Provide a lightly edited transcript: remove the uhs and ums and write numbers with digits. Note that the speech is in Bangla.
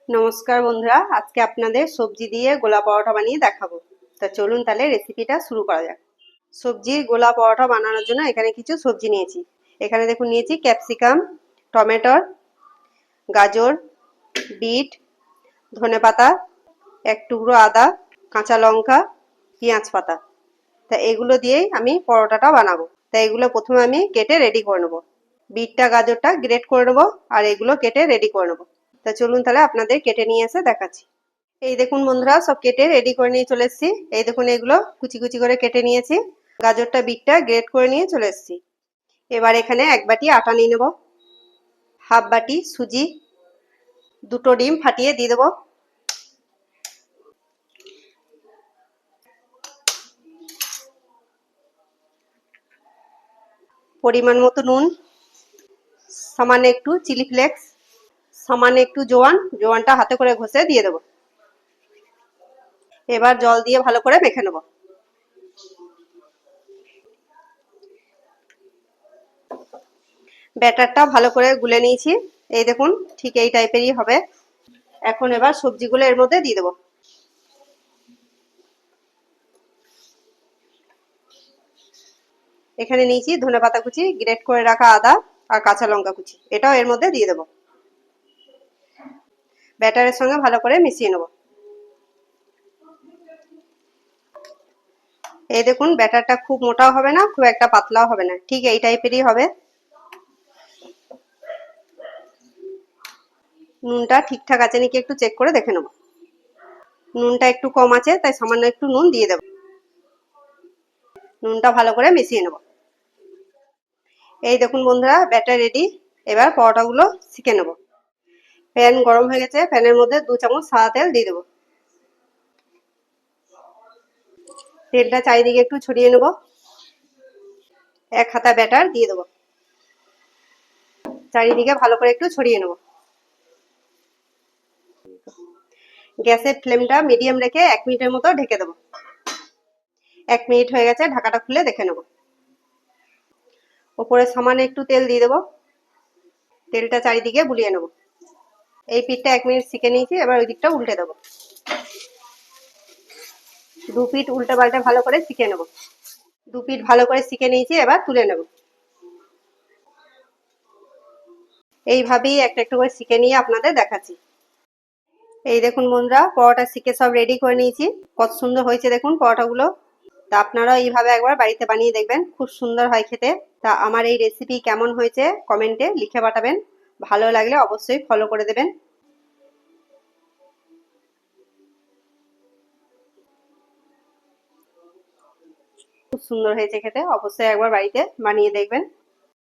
নমস্কার বন্ধুরা, আজকে আপনাদের সবজি দিয়ে গোলা পরোটা বানিয়ে দেখাবো। তা চলুন তাহলে রেসিপিটা শুরু করা যাক। সবজির গোলা পরোটা বানানোর জন্য এখানে কিছু সবজি নিয়েছি। এখানে দেখুন নিয়েছি ক্যাপসিকাম, টমেটোর, গাজর, বিট, ধনেপাতা, এক টুকরো আদা, কাঁচা লঙ্কা, পেঁয়াজ পাতা। তা এগুলো দিয়েই আমি পরোটাটা বানাবো। তা এগুলো প্রথমে আমি কেটে রেডি করে নেবো। বিটটা গাজরটা গ্রেট করে নেবো আর এগুলো কেটে রেডি করে নেবো। তা চলুন তাহলে আপনাদের কেটে নিয়ে এসে দেখাচ্ছি। এই দেখুন বন্ধুরা, সব কেটে রেডি করে নিয়ে চলে এসেছি। এই দেখুন এগুলো কুচি কুচি করে কেটে নিয়েছি। গাজরটা বিটটা গ্রেট করে নিয়ে চলে এসেছি। এবার এখানে এক বাটি আটা নিয়ে নেব, হাফ বাটি সুজি, দুটো ডিম ফাটিয়ে দিয়ে দেবো, পরিমাণ মতো নুন, সামান্য একটু চিলি ফ্লেক্স, সামান্য একটু জোয়ানটা হাতে করে ঘষে দিয়ে দেবো। এবার জল দিয়ে ভালো করে মেখে নেব। ব্যাটারটা ভালো করে গুলে নিয়েছি। এই দেখুন ঠিক এই টাইপেরই হবে। এখন এবার সবজিগুলো এর মধ্যে দিয়ে দেবো। এখানে নিয়েছি ধনেপাতা কুচি, গ্রেট করে রাখা আদা আর কাঁচা লঙ্কা কুচি, এটাও এর মধ্যে দিয়ে দেবো। ব্যাটারের সঙ্গে ভালো করে মিশিয়ে নেব। এই দেখুন ব্যাটারটা খুব মোটাও হবে না, খুব একটা পাতলাও হবে না, ঠিক এই টাইপেরই হবে। নুনটা ঠিকঠাক আছে নাকি একটু চেক করে দেখে নেব। নুনটা একটু কম আছে, তাই সামান্য একটু নুন দিয়ে দেব। নুনটা ভালো করে মিশিয়ে নেব। এই দেখুন বন্ধুরা, ব্যাটার রেডি। এবার পরোটাগুলো সেঁকে নেব। প্যান গরম হয়ে গেছে, প্যানের মধ্যে 2 চামচ সাদা তেল দিয়ে দেবো। তেলটা চারিদিকে একটু ছড়িয়ে নেব। এক হাতা ব্যাটার দিয়ে দেবো, চারিদিকে ভালো করে একটু ছড়িয়ে নেব। গ্যাসের ফ্লেমটা মিডিয়াম রেখে 1 মিনিটের মতো ঢেকে দেবো। 1 মিনিট হয়ে গেছে, ঢাকাটা খুলে দেখে নেব। ওপরে সামান্য একটু তেল দিয়ে দেবো। তেলটা চারিদিকে বুলিয়ে নেব। এই পিঠটা 1 মিনিট সেঁকে নিয়েছি, এবার ওই দিকটা উল্টে দেবো। 2 পিঠ উল্টে পাল্টে ভালো করে সেঁকে নেব। 2 পিঠ ভালো করে সেঁকে নিয়েছি, এবার তুলে নেব। এইভাবেই একটা একটা করে সেঁকে নিয়ে আপনাদের দেখাচ্ছি। এই দেখুন বন্ধুরা, পরোটা সেঁকে সব রেডি করে নিয়েছি। কত সুন্দর হয়েছে দেখুন পরোটাগুলো। তা আপনারাও এইভাবে একবার বাড়িতে বানিয়ে দেখবেন, খুব সুন্দর হয় খেতে। তা আমার এই রেসিপি কেমন হয়েছে কমেন্টে লিখে পাঠাবেন। ভালো লাগলে অবশ্যই ফলো করে দেবেন। খুব সুন্দর হয়েছে খেতে, অবশ্যই একবার বাড়িতে বানিয়ে দেখবেন।